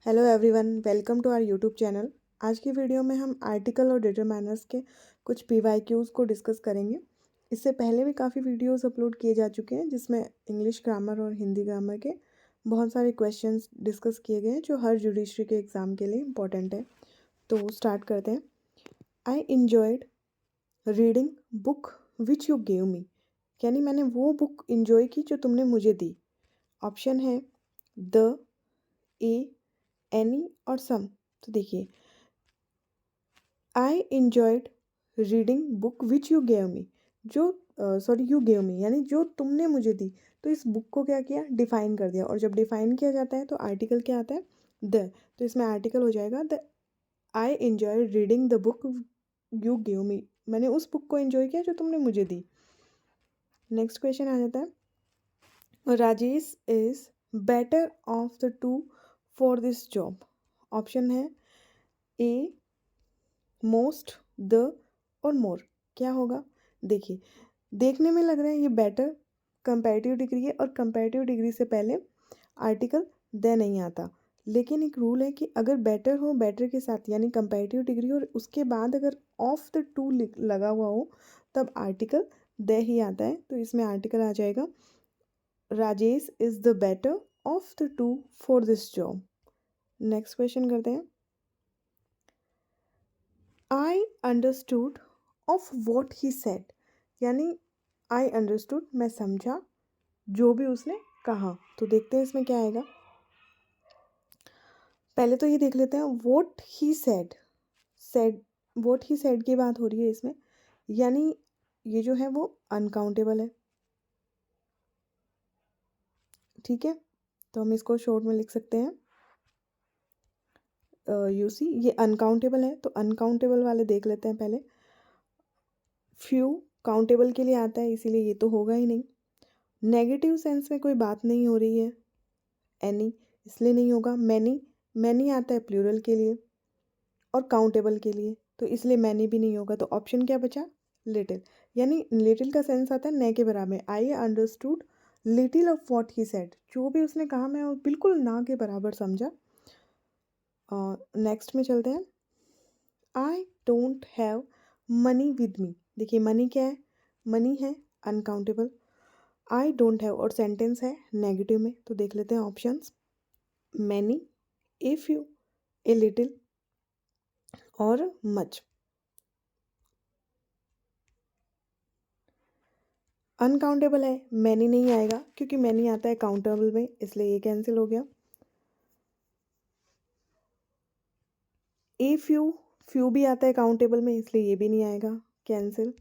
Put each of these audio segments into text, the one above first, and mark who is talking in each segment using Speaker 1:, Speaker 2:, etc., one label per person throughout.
Speaker 1: Hello everyone, welcome to our YouTube channel. आज की video में हम आर्टिकल और डिटरमाइनर्स के कुछ पीवाईक्यूज़ को डिस्कस करेंगे। इससे पहले भी काफ़ी वीडियोस अपलोड किए जा चुके हैं जिसमें इंग्लिश ग्रामर और हिंदी ग्रामर के बहुत सारे क्वेश्चंस डिस्कस किए गए हैं जो हर जुडिशरी के एग्ज़ाम के लिए इम्पोर्टेंट है। तो स्टार्ट करते हैं। आई enjoyed reading book which you gave me, यानी मैंने वो बुक इन्जॉय की जो तुमने मुझे दी। ऑप्शन है द, ए, एनी और सम। तो देखिए, आई enjoyed reading book which you gave me, जो यू गेव मी यानी जो तुमने मुझे दी। तो इस बुक को क्या किया, डिफाइन कर दिया। और जब डिफाइन किया जाता है तो आर्टिकल क्या आता है, द। तो इसमें आर्टिकल हो जाएगा the. I enjoyed reading the book you gave me, मैंने उस बुक को एंजॉय किया जो तुमने मुझे दी। नेक्स्ट क्वेश्चन आ जाता है, Rajesh is better of the two for this job. Option है ए, मोस्ट, द और मोर। क्या होगा, देखिए, देखने में लग रहा है ये बेटर कंपैरेटिव डिग्री है और कंपैरेटिव डिग्री से पहले आर्टिकल द नहीं आता। लेकिन एक रूल है कि अगर बेटर हो, बेटर के साथ यानी कंपैरेटिव डिग्री और उसके बाद अगर ऑफ द टू लगा हुआ हो तब आर्टिकल द ही आता है। तो इसमें आर्टिकल आ जाएगा Rajesh is the better of the two for this job. Next question करते हैं। I understood of what he said, यानी आई अंडरस्टूड मैं समझा जो भी उसने कहा। तो देखते हैं इसमें क्या आएगा। पहले तो ये देख लेते हैं what he said. Said, what he said की बात हो रही है इसमें, यानी ये जो है वो अनकाउंटेबल है। ठीक है, तो हम इसको शॉर्ट में लिख सकते हैं यू सी। ये अनकाउंटेबल है तो अनकाउंटेबल वाले देख लेते हैं पहले। फ्यू काउंटेबल के लिए आता है इसीलिए ये तो होगा ही नहीं। नेगेटिव सेंस में कोई बात नहीं हो रही है, एनी, इसलिए नहीं होगा। मैनी, मैनी आता है प्लूरल के लिए और काउंटेबल के लिए, तो इसलिए मैनी भी नहीं होगा। तो ऑप्शन क्या बचा, लिटिल, यानी लिटिल का सेंस आता है न के बराबर। I understood little of what he said, जो भी उसने कहा मैं वो बिल्कुल ना के बराबर समझा। नेक्स्ट में चलते हैं। आई डोंट हैव मनी विद मी। देखिए मनी क्या है, मनी है अनकाउंटेबल। आई डोंट हैव और सेंटेंस है नेगेटिव में, तो देख लेते हैं options. Many, a few, a little और मच। अनकाउंटेबल है, मैनी नहीं आएगा क्योंकि मैनी आता है काउंटेबल में, इसलिए ये कैंसिल हो गया। ए फ्यू, फ्यू भी आता है काउंटेबल में, इसलिए ये भी नहीं आएगा, कैंसिल।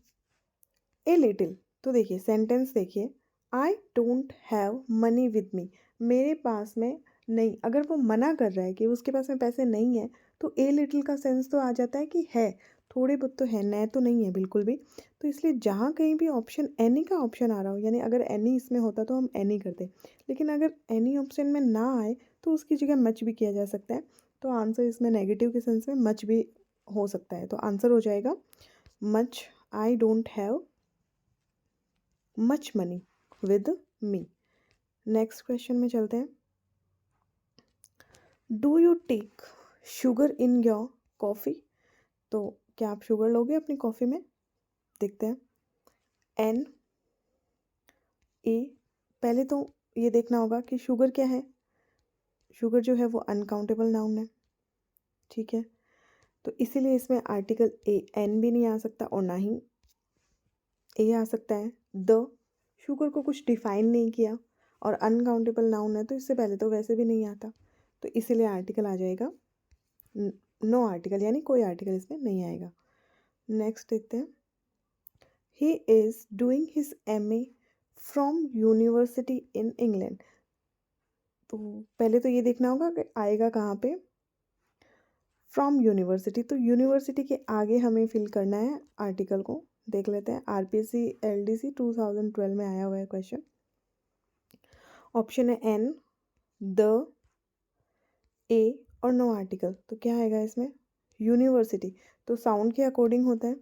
Speaker 1: ए लिटिल, तो देखिए सेंटेंस देखिए, आई डोंट हैव मनी विद मी, मेरे पास में नहीं। अगर वो मना कर रहा है कि उसके पास में पैसे नहीं है तो ए लिटिल का सेंस तो आ जाता है कि है, थोड़े बहुत तो है, न तो नहीं है बिल्कुल भी। तो इसलिए जहाँ कहीं भी ऑप्शन एनी का ऑप्शन आ रहा हो, यानी अगर एनी इसमें होता तो हम एनी करते, लेकिन अगर एनी ऑप्शन में ना आए तो उसकी जगह मच भी किया जा सकता है। तो आंसर इसमें नेगेटिव के सेंस में मच भी हो सकता है, तो आंसर हो जाएगा much. I don't have much money with me. Next question में चलते हैं। Do you take sugar in your coffee, तो क्या आप शुगर लोगे अपनी कॉफ़ी में, देखते हैं। एन, ए, पहले तो ये देखना होगा कि शुगर क्या है। शुगर जो है वो अनकाउंटेबल नाउन है, ठीक है, तो इसीलिए इसमें आर्टिकल ए एन भी नहीं आ सकता और ना ही ए आ सकता है। द, शुगर को कुछ डिफाइन नहीं किया और अनकाउंटेबल नाउन है तो इससे पहले तो वैसे भी नहीं आता, तो इसीलिए आर्टिकल आ जाएगा नो आर्टिकल, यानी कोई आर्टिकल इसमें नहीं आएगा। नेक्स्ट देखते हैं। He is doing his MA from university in England, तो पहले तो ये देखना होगा कि आएगा कहाँ पे, फ्रॉम यूनिवर्सिटी। तो यूनिवर्सिटी के आगे हमें फिल करना है आर्टिकल को, देख लेते हैं। RPSC LDC 2012 में आया हुआ है क्वेश्चन। ऑप्शन है एन, द, ए और नो आर्टिकल। तो क्या आएगा इसमें, यूनिवर्सिटी। तो साउंड के अकॉर्डिंग होता है,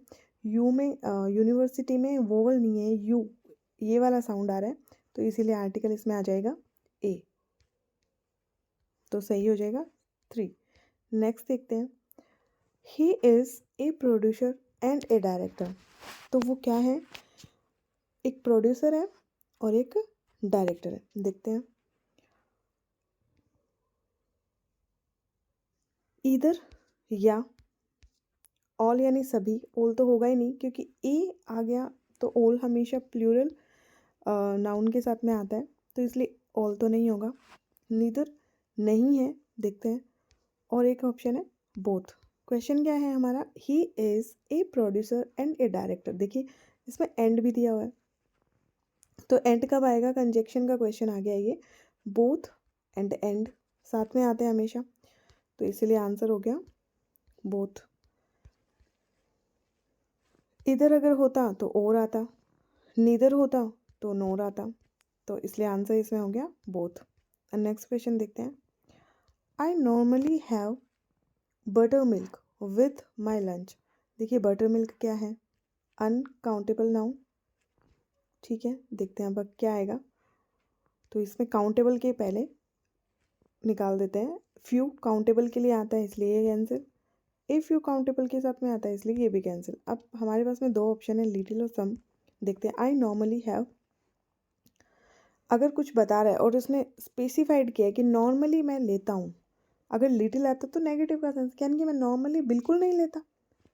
Speaker 1: यू में यूनिवर्सिटी में वोवल नहीं है, यू ये वाला साउंड आ रहा है, तो इसीलिए आर्टिकल इसमें आ जाएगा ए, तो सही हो जाएगा 3। नेक्स्ट देखते हैं, he is a producer and A director. तो वो क्या है, एक प्रोड्यूसर है और एक डायरेक्टर है। देखते हैं, ईदर या ऑल यानी सभी, ऑल तो होगा ही नहीं क्योंकि ए आ गया तो ऑल हमेशा प्लूरल नाउन के साथ में आता है, तो इसलिए ऑल तो नहीं होगा। नीदर नहीं है, देखते हैं, और एक ऑप्शन है बोथ। क्वेश्चन क्या है हमारा, he is a producer and A director. देखिए इसमें एंड भी दिया हुआ है, तो एंड कब आएगा, कंजक्शन का क्वेश्चन आ गया ये। बोथ एंड साथ में आते हैं हमेशा, तो इसलिए आंसर हो गया बोथ। इधर अगर होता तो और आता, नीदर होता तो नोर आता, तो इसलिए आंसर इसमें हो गया बोथ। नेक्स्ट क्वेश्चन देखते हैं, I normally have butter milk with my lunch. देखिए बटर मिल्क क्या है, अनकाउंटेबल नाउन, ठीक है। देखते हैं अब क्या आएगा, तो इसमें काउंटेबल के पहले निकाल देते हैं, फ्यू काउंटेबल के लिए आता है इसलिए ये कैंसिल, इफ़ यू काउंटेबल के साथ में आता है इसलिए ये भी कैंसिल। अब हमारे पास में दो ऑप्शन है, लिटिल और सम। देखते हैं, आई नॉर्मली हैव, अगर कुछ बता रहा है और उसने स्पेसिफाइड किया है कि नॉर्मली मैं लेता हूँ, अगर लिटिल आता तो नेगेटिव का सेंस, यानी कि मैं नॉर्मली बिल्कुल नहीं लेता,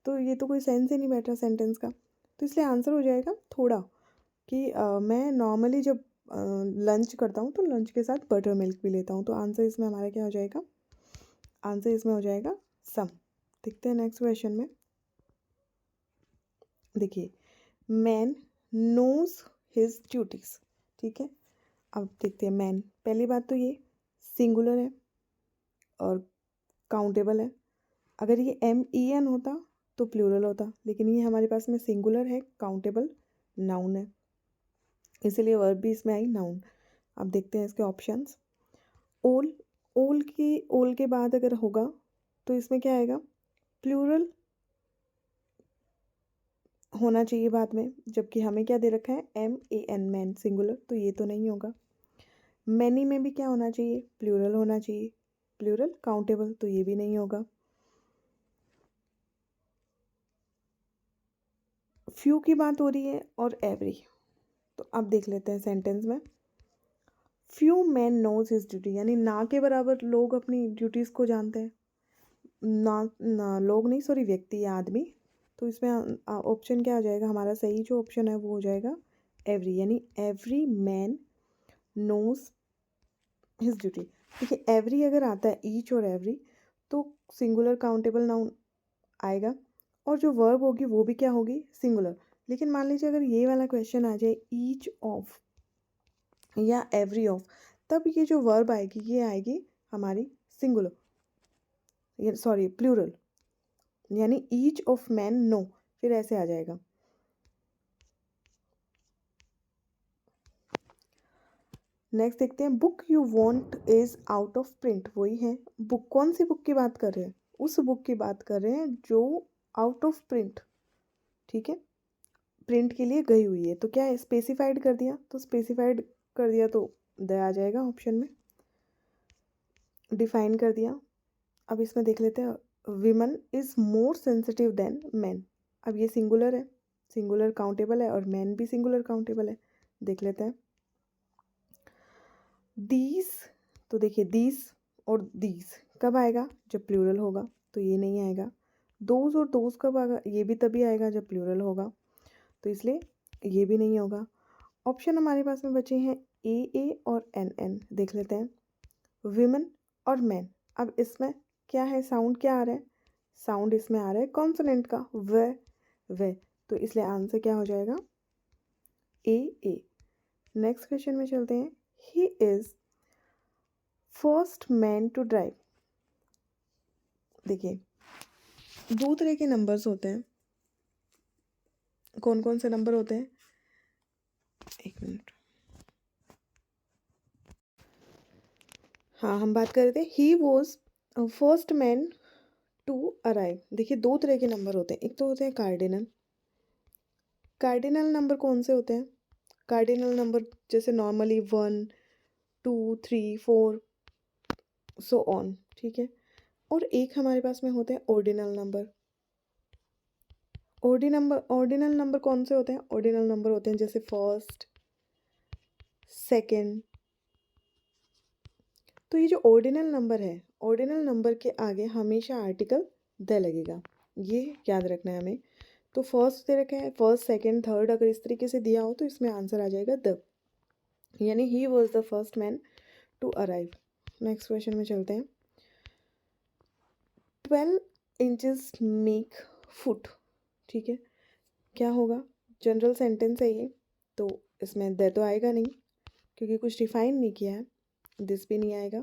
Speaker 1: तो ये तो कोई सेंस ही नहीं बैठ रहा सेंटेंस का, तो इसलिए आंसर हो जाएगा थोड़ा, कि मैं नॉर्मली जब लंच करता हूँ तो लंच के साथ बटर मिल्क भी लेता हूँ, तो आंसर इसमें हमारा क्या हो जाएगा, आंसर इसमें हो जाएगा सम। देखते हैं नेक्स्ट क्वेश्चन में, देखिए मैन नोज हिज ड्यूटीज, ठीक है। अब देखते हैं मैन, पहली बात तो ये सिंगुलर है और काउंटेबल है, अगर ये MEN होता तो प्लूरल होता, लेकिन ये हमारे पास में सिंगुलर है, काउंटेबल नाउन है, इसीलिए वर्ब भी इसमें आई नाउन। अब देखते हैं इसके ऑप्शंस, ओल, ओल के बाद अगर होगा तो इसमें क्या आएगा, प्लूरल होना चाहिए बाद में, जबकि हमें क्या दे रखा है MAN मैन सिंगुलर, तो ये तो नहीं होगा। मैनी में भी क्या होना चाहिए, प्लूरल होना चाहिए, प्लूरल काउंटेबल, तो ये भी नहीं होगा। फ्यू की बात हो रही है और एवरी, तो अब देख लेते हैं सेंटेंस में, few man knows his duty, यानी ना के बराबर लोग अपनी ड्यूटीज़ को जानते हैं, ना लोग नहीं, सॉरी व्यक्ति या आदमी, तो इसमें ऑप्शन क्या आ जाएगा हमारा, सही जो ऑप्शन है वो हो जाएगा एवरी, यानी every man knows his duty. देखिए एवरी अगर आता है ईच और एवरी तो सिंगुलर काउंटेबल नाउन आएगा, और जो वर्ब होगी वो भी क्या होगी, सिंगुलर। लेकिन मान लीजिए अगर ये वाला क्वेश्चन आ जाए ईच ऑफ या एवरी ऑफ, तब ये जो वर्ब आएगी ये आएगी हमारी सिंगुलर, सॉरी प्लूरल, यानी ईच ऑफ मैन नो, फिर ऐसे आ जाएगा। नेक्स्ट देखते हैं, book you want is out of print, वही है बुक, कौन सी बुक की बात कर रहे हैं, उस बुक की बात कर रहे हैं जो आउट ऑफ प्रिंट, ठीक है, प्रिंट के लिए गई हुई है, तो क्या है स्पेसिफाइड कर दिया, तो स्पेसिफाइड कर दिया तो द आ जाएगा ऑप्शन में, डिफाइन कर दिया। अब इसमें देख लेते हैं, women is more sensitive than man, अब ये सिंगुलर है, सिंगुलर काउंटेबल है, और मैन भी सिंगुलर काउंटेबल है, देख लेते हैं। दीज, तो देखिए दीज और दीज कब आएगा, जब प्लूरल होगा, तो ये नहीं आएगा। दोज और दोज कब आएगा, ये भी तभी आएगा जब प्लूरल होगा, तो इसलिए ये भी नहीं होगा। ऑप्शन हमारे पास में बचे हैं ए और एन, देख लेते हैं, विमेन और मैन। अब इसमें क्या है, साउंड क्या आ रहा है, साउंड इसमें आ रहा है कॉन्सोनेंट का, व, तो इसलिए आंसर क्या हो जाएगा ए। नेक्स्ट क्वेश्चन में चलते हैं, he is first man to drive. देखिए दो तरह के नंबर्स होते हैं, कौन कौन से नंबर होते हैं, एक मिनट, हाँ हम बात कर रहे थे, he was first man to arrive. देखिए दो तरह के नंबर होते हैं, एक तो होते हैं कार्डिनल, कार्डिनल नंबर कौन से होते हैं, कार्डिनल नंबर जैसे नॉर्मली 1 2 3 4 सो ऑन, ठीक है। और एक हमारे पास में होते हैं ऑर्डिनल नंबर। ऑर्डिनल नंबर कौन से होते हैं? ऑर्डिनल नंबर होते हैं जैसे फर्स्ट, सेकंड। तो ये जो ऑर्डिनल नंबर है, ऑर्डिनल नंबर के आगे हमेशा आर्टिकल द लगेगा, ये याद रखना है हमें। तो फर्स्ट दे रखा है, फर्स्ट सेकंड थर्ड, अगर इस तरीके से दिया हो तो इसमें आंसर आ जाएगा द, यानी he was the first man to arrive. Next question में चलते हैं। 12 इंचेस मेक फुट, ठीक है, क्या होगा? जनरल सेंटेंस है ये, तो इसमें द तो आएगा नहीं क्योंकि कुछ डिफाइन नहीं किया है, दिस भी नहीं आएगा।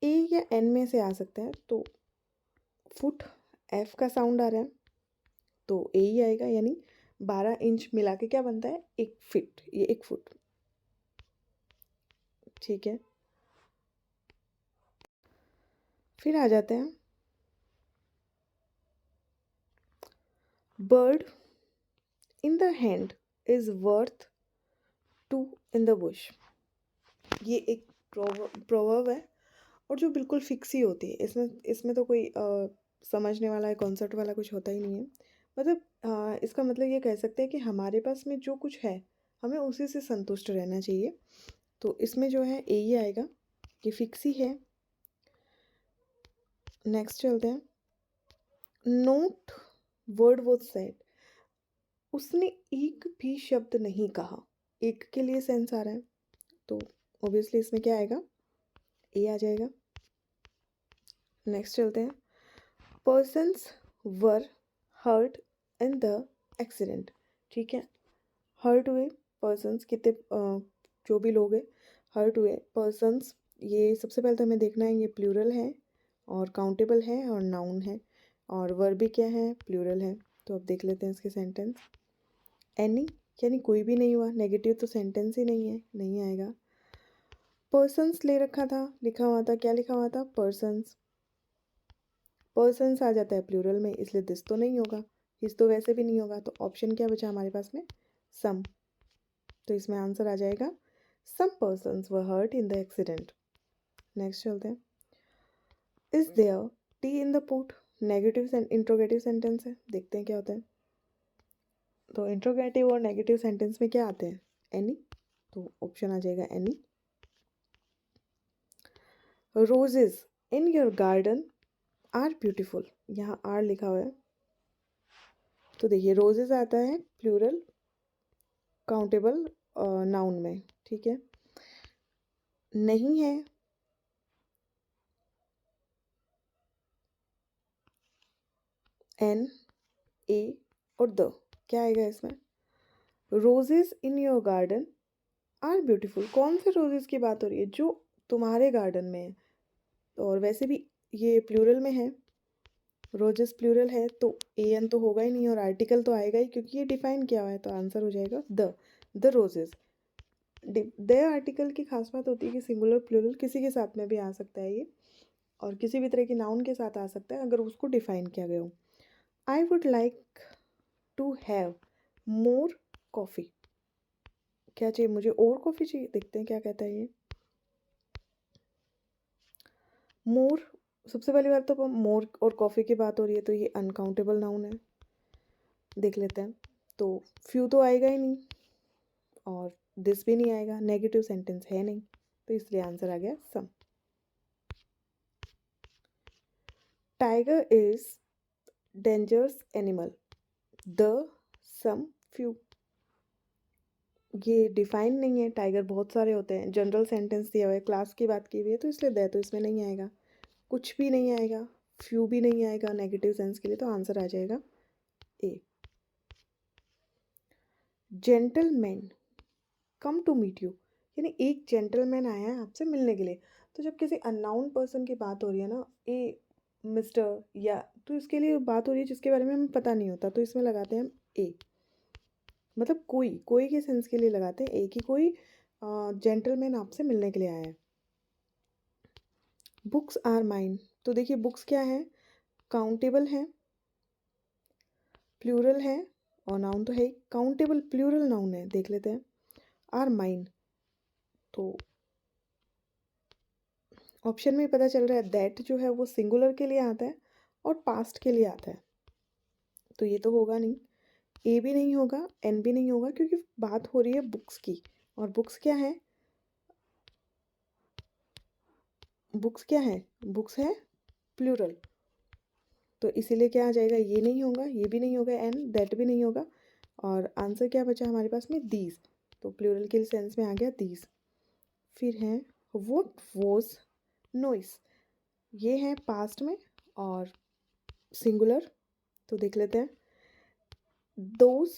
Speaker 1: ए या एन में से आ सकता है, तो फुट एफ का साउंड आ रहा है तो ए ही आएगा, यानी 12 इंच मिला के क्या बनता है? एक फिट, ये एक फुट, ठीक है। फिर आ जाते हैं bird in the hand is worth two in the bush. ये एक प्रोवर्ब है और जो बिल्कुल फिक्स ही होती है, इसमें इसमें तो कोई समझने वाला है, कॉन्सेप्ट वाला कुछ होता ही नहीं है। मतलब इसका मतलब ये कह सकते हैं कि हमारे पास में जो कुछ है हमें उसी से संतुष्ट रहना चाहिए। तो इसमें जो है ए ही आएगा, ये फिक्स ही है। नेक्स्ट चलते हैं। नोट वर्ड वॉज सेड, उसने एक भी शब्द नहीं कहा, एक के लिए सेंस आ रहा है तो ऑब्वियसली इसमें क्या आएगा? ए आ जाएगा। नेक्स्ट चलते हैं। Persons were hurt in the accident, ठीक है, हर्ट हुए पर्सन्स, कितने जो भी लोग हैं हर्ट हुए पर्सन्स। ये सबसे पहले तो हमें देखना है ये प्लूरल है और काउंटेबल है और नाउन है, और वर्ब भी क्या है? प्लूरल है। तो अब देख लेते हैं इसके सेंटेंस। एनी यानी कोई भी नहीं हुआ, नेगेटिव तो सेंटेंस ही नहीं है, नहीं आएगा। पर्सन्स ले रखा था, लिखा हुआ था, क्या लिखा हुआ था? पर्सन्स। पर्सन्स आ जाता है प्लूरल में, इसलिए दिस तो नहीं होगा, हिस तो वैसे भी नहीं होगा, तो ऑप्शन क्या बचा हमारे पास में? सम। तो इसमें आंसर आ जाएगा some persons were hurt in the accident. Next चलते हैं। Is there tea in the pot, negative interrogative sentence है, देखते हैं क्या होता है। तो इंट्रोगेटिव और नेगेटिव सेंटेंस में क्या आते हैं? एनी, तो ऑप्शन आ जाएगा any. Roses in your garden are beautiful, यहाँ आर लिखा हुआ है, तो देखिए रोजेज आता है प्लूरल काउंटेबल नाउन में, ठीक है। नहीं है एन, ए और द, क्या आएगा इसमें? Roses in your garden are beautiful, कौन से रोजेज की बात हो रही है? जो तुम्हारे गार्डन में है, और वैसे भी ये प्लूरल में है, रोजेस प्लूरल है, तो ए एन तो होगा ही नहीं और आर्टिकल तो आएगा ही क्योंकि ये डिफाइन किया हुआ है, तो आंसर हो जाएगा द रोजेस। द आर्टिकल की खास बात होती है कि सिंगुलर प्लूरल किसी के साथ में भी आ सकता है ये, और किसी भी तरह की नाउन के साथ आ सकता है अगर उसको डिफाइन किया गया हो। I would like to have more coffee, क्या चाहिए मुझे? और कॉफ़ी चाहिए, देखते हैं क्या कहता है ये। मोर, सबसे पहली बात तो मोर और कॉफ़ी की बात हो रही है तो ये अनकाउंटेबल नाउन है, देख लेते हैं। तो फ्यू तो आएगा ही नहीं और दिस भी नहीं आएगा, नेगेटिव सेंटेंस है नहीं, तो इसलिए आंसर आ गया some. Tiger is dangerous animal, the some few, ये डिफाइन नहीं है, टाइगर बहुत सारे होते हैं, जनरल सेंटेंस दिया हुआ है, क्लास की बात की हुई है, तो इसलिए दे तो इसमें नहीं आएगा, कुछ भी नहीं आएगा, फ्यू भी नहीं आएगा नेगेटिव सेंस के लिए, तो आंसर आ जाएगा a. Gentleman come to meet you, यानी एक जेंटलमैन आया है आपसे मिलने के लिए। तो जब किसी अननाउन पर्सन की बात हो रही है ना, ए मिस्टर या, तो इसके लिए बात हो रही है जिसके बारे में हमें पता नहीं होता, तो इसमें लगाते हैं हम ए, मतलब कोई कोई के सेंस के लिए लगाते हैं ए, कि कोई जेंटलमैन आपसे मिलने के लिए आया है। बुक्स आर माइन, तो देखिए बुक्स क्या है? काउंटेबल है, प्लूरल है और नाउन तो है, काउंटेबल प्लूरल नाउन है, देख लेते हैं। आर माइन, तो ऑप्शन में पता चल रहा है दैट जो है वो सिंगुलर के लिए आता है और पास्ट के लिए आता है, तो ये तो होगा नहीं। ए भी नहीं होगा, एन भी नहीं होगा, क्योंकि बात हो रही है बुक्स की, और बुक्स क्या है, बुक्स क्या है, बुक्स है प्लूरल, तो इसीलिए क्या आ जाएगा, ये नहीं होगा, ये भी नहीं होगा, एन दैट भी नहीं होगा, और आंसर क्या बचा हमारे पास में, दीज, तो प्लूरल के सेंस में आ गया दीज। फिर है व्हाट वाज नॉइस, ये है पास्ट में और सिंगुलर, तो देख लेते हैं। दोज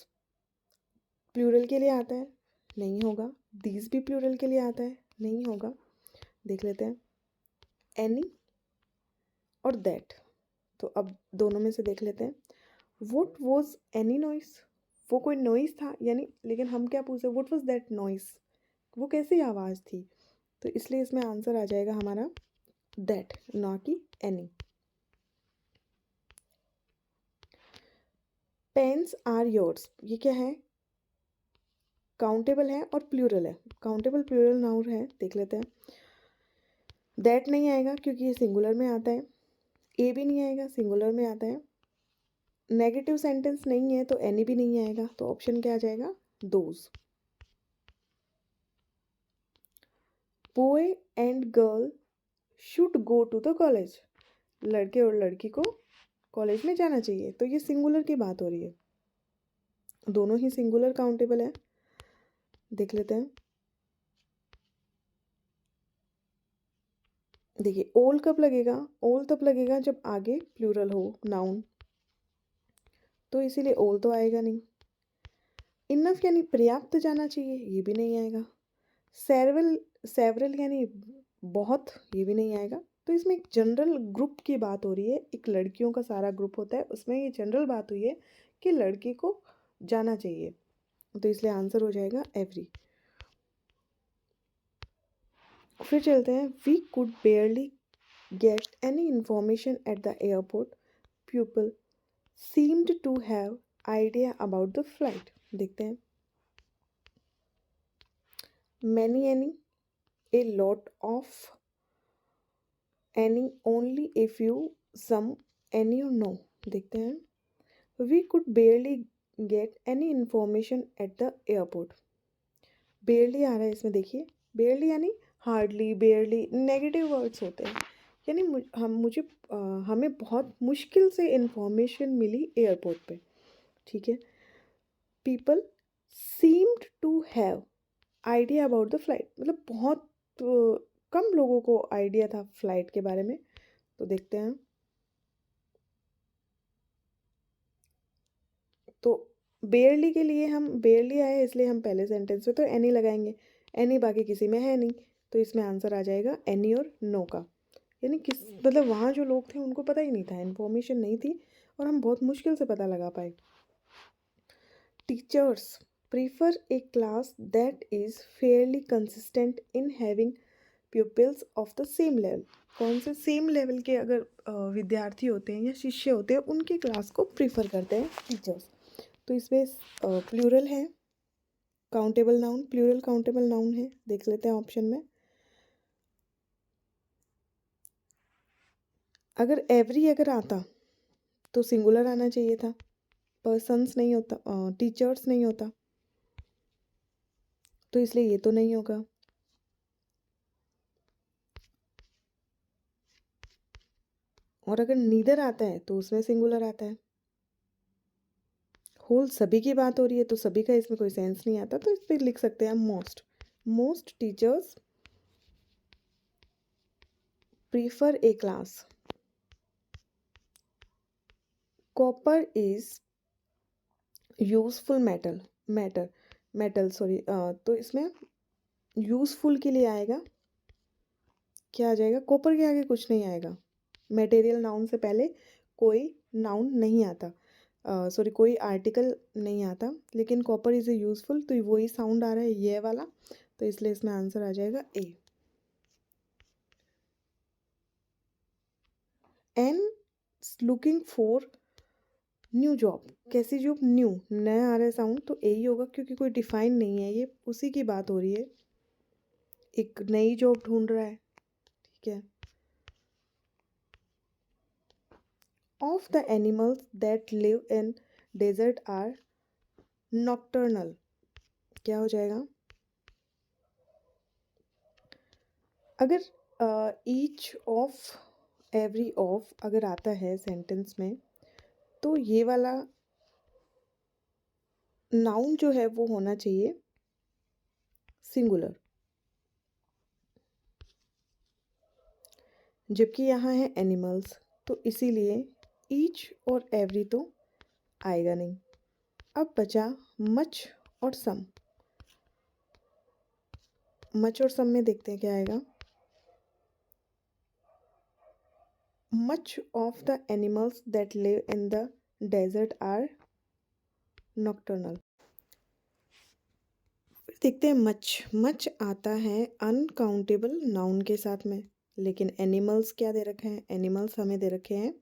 Speaker 1: प्लूरल के लिए आता है, नहीं होगा। दीज भी प्लूरल के लिए आता है, नहीं होगा। देख लेते हैं एनी और दैट, तो अब दोनों में से देख लेते हैं। व्हाट वाज एनी नॉइस, वो कोई नॉइस था यानी, लेकिन हम क्या पूछ रहे, व्हाट वाज दैट नॉइस, वो कैसी आवाज़ थी, तो इसलिए इसमें आंसर आ जाएगा हमारा दैट, ना कि एनी। पेन्स आर योर्स, ये क्या है, काउंटेबल है और प्लूरल है, काउंटेबल प्लूरल नाउन है, देख लेते हैं। दैट नहीं आएगा क्योंकि ये सिंगुलर में आता है, ए भी नहीं आएगा, सिंगुलर में आता है। नेगेटिव सेंटेंस नहीं है तो एनी भी नहीं आएगा, तो ऑप्शन क्या आ जाएगा, those. Boy and girl should go to the college, लड़के और लड़की को कॉलेज में जाना चाहिए, तो ये सिंगुलर की बात हो रही है, दोनों ही सिंगुलर काउंटेबल है। देख लेते हैं, देखिए ओल कब लगेगा, ओल तब लगेगा जब आगे प्लूरल हो नाउन, तो इसीलिए ओल तो आएगा नहीं। इनफ यानी पर्याप्त जाना चाहिए, ये भी नहीं आएगा। सेवरल, सेवरल यानी बहुत, ये भी नहीं आएगा। तो इसमें एक जनरल ग्रुप की बात हो रही है, एक लड़कियों का सारा ग्रुप होता है, उसमें ये जनरल बात हुई है कि लड़की को जाना चाहिए, तो इसलिए आंसर हो जाएगा एवरी। फिर चलते हैं, we could barely get any information at the airport, people seemed to have idea about the flight। देखते हैं, many any, a lot of, any, only, a few, some, any or no। देखते हैं, we could barely get any information at the airport। barely आ रहा है इसमें, देखिए barely यानी hardly, barely negative words होते हैं, यानी हमें बहुत मुश्किल से इंफॉर्मेशन मिली एयरपोर्ट पे, ठीक है। People seemed to have idea about the flight, मतलब बहुत कम लोगों को आइडिया था फ्लाइट के बारे में, तो देखते हैं। तो बेयरली के लिए हम, बेयरली आए इसलिए हम पहले सेंटेंस में तो एनी लगाएंगे, एनी बाकी किसी में है नहीं, तो इसमें आंसर आ जाएगा एनी और नो का, यानी किस, मतलब वहाँ जो लोग थे उनको पता ही नहीं था, इन्फॉर्मेशन नहीं थी, और हम बहुत मुश्किल से पता लगा पाए। Teachers prefer A class that is Fairlie consistent in having pupils of the same level, कौन से सेम लेवल के अगर विद्यार्थी होते हैं या शिष्य होते हैं उनकी क्लास को प्रीफर करते हैं टीचर्स, तो इसमें प्लूरल है, countable noun, plural countable noun है, देख लेते हैं ऑप्शन में। अगर एवरी अगर आता तो सिंगुलर आना चाहिए था, पर्सन्स नहीं होता, टीचर्स नहीं होता, तो इसलिए ये तो नहीं होगा। और अगर नीदर आता है तो उसमें सिंगुलर आता है। होल सभी की बात हो रही है तो सभी का इसमें कोई सेंस नहीं आता, तो इस पर लिख सकते हैं most, most teachers prefer A class. Copper is useful metal, metal sorry, तो इसमें यूजफुल के लिए आएगा, क्या आ जाएगा, कॉपर के आगे कुछ नहीं आएगा, मटेरियल नाउन से पहले कोई नाउन नहीं आता, सॉरी कोई आर्टिकल नहीं आता, लेकिन कॉपर इज़ ए यूजफुल, तो वही साउंड आ रहा है ये वाला, तो इसलिए इसमें आंसर आ जाएगा a. And looking for new job, कैसी जॉब, न्यू, नया आ रहा है साउंड, तो ए ही होगा क्योंकि कोई डिफाइन नहीं है, ये उसी की बात हो रही है, एक नई जॉब ढूंढ रहा है, ठीक है। Of the animals that live in desert are nocturnal. क्या हो जाएगा? अगर ईच ऑफ एवरी ऑफ अगर आता है सेंटेंस में, तो ये वाला नाउन जो है वो होना चाहिए सिंगुलर, जबकि यहाँ है एनिमल्स, तो इसीलिए ईच और एवरी तो आएगा नहीं। अब बचा मच और सम। मच और सम में देखते हैं क्या आएगा। Much of the animals that live in the desert are nocturnal. फिर देखते हैं मच। मच आता है अनकाउंटेबल नाउन के साथ में, लेकिन एनिमल्स क्या दे रखे हैं? एनिमल्स हमें दे रखे हैं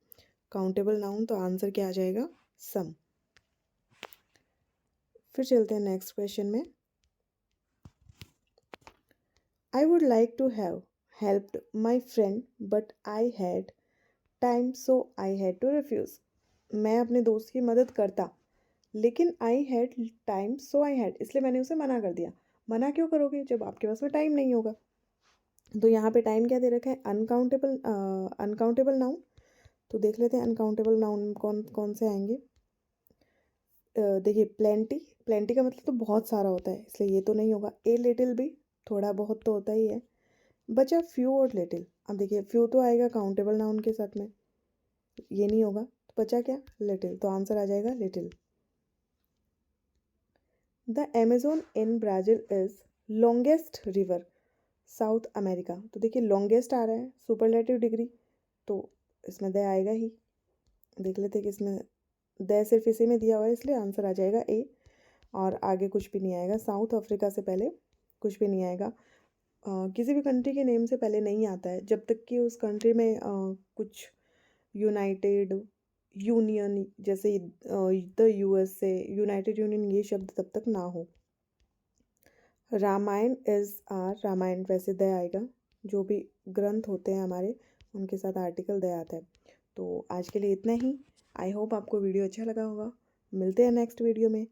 Speaker 1: काउंटेबल नाउन, तो आंसर क्या आ जाएगा? सम। फिर चलते हैं नेक्स्ट क्वेश्चन में। I would like to have helped my friend but I had time so I had to refuse. मैं अपने दोस्त की मदद करता, लेकिन I had time so I had, इसलिए मैंने उसे मना कर दिया। मना क्यों करोगे जब आपके पास में टाइम नहीं होगा? तो यहाँ पे टाइम क्या दे रखा है? अनकाउंटेबल। Uncountable noun. तो देख लेते हैं अनकाउंटेबल नाउन कौन कौन से आएंगे। देखिए प्लेंटी। प्लेंटी का मतलब तो बहुत सारा होता है, इसलिए ये तो नहीं होगा। ए लिटिल भी थोड़ा बहुत तो होता ही है। बचा फ्यू और लिटिल। अब देखिए फ्यू तो आएगा काउंटेबल नाउन के साथ में, ये नहीं होगा। तो बचा क्या? लिटिल। तो आंसर आ जाएगा little. The Amazon in Brazil is longest river south America. तो देखिए लॉन्गेस्ट आ रहा है, सुपरलेटिव डिग्री, तो इसमें द आएगा ही। देख लेते हैं कि इसमें द सिर्फ इसी में दिया हुआ है, इसलिए आंसर आ जाएगा ए। और आगे कुछ भी नहीं आएगा। साउथ अफ्रीका से पहले कुछ भी नहीं आएगा। किसी भी कंट्री के नेम से पहले नहीं आता है, जब तक कि उस कंट्री में कुछ यूनाइटेड यूनियन, जैसे द यूएसए, यूनाइटेड यूनियन, ये शब्द तब तक ना हो। रामायण इज़ आर, रामायण वैसे द आएगा। जो भी ग्रंथ होते हैं हमारे, उनके साथ आर्टिकल द आता है। तो आज के लिए इतना ही। आई होप आपको वीडियो अच्छा लगा होगा। मिलते हैं नेक्स्ट वीडियो में।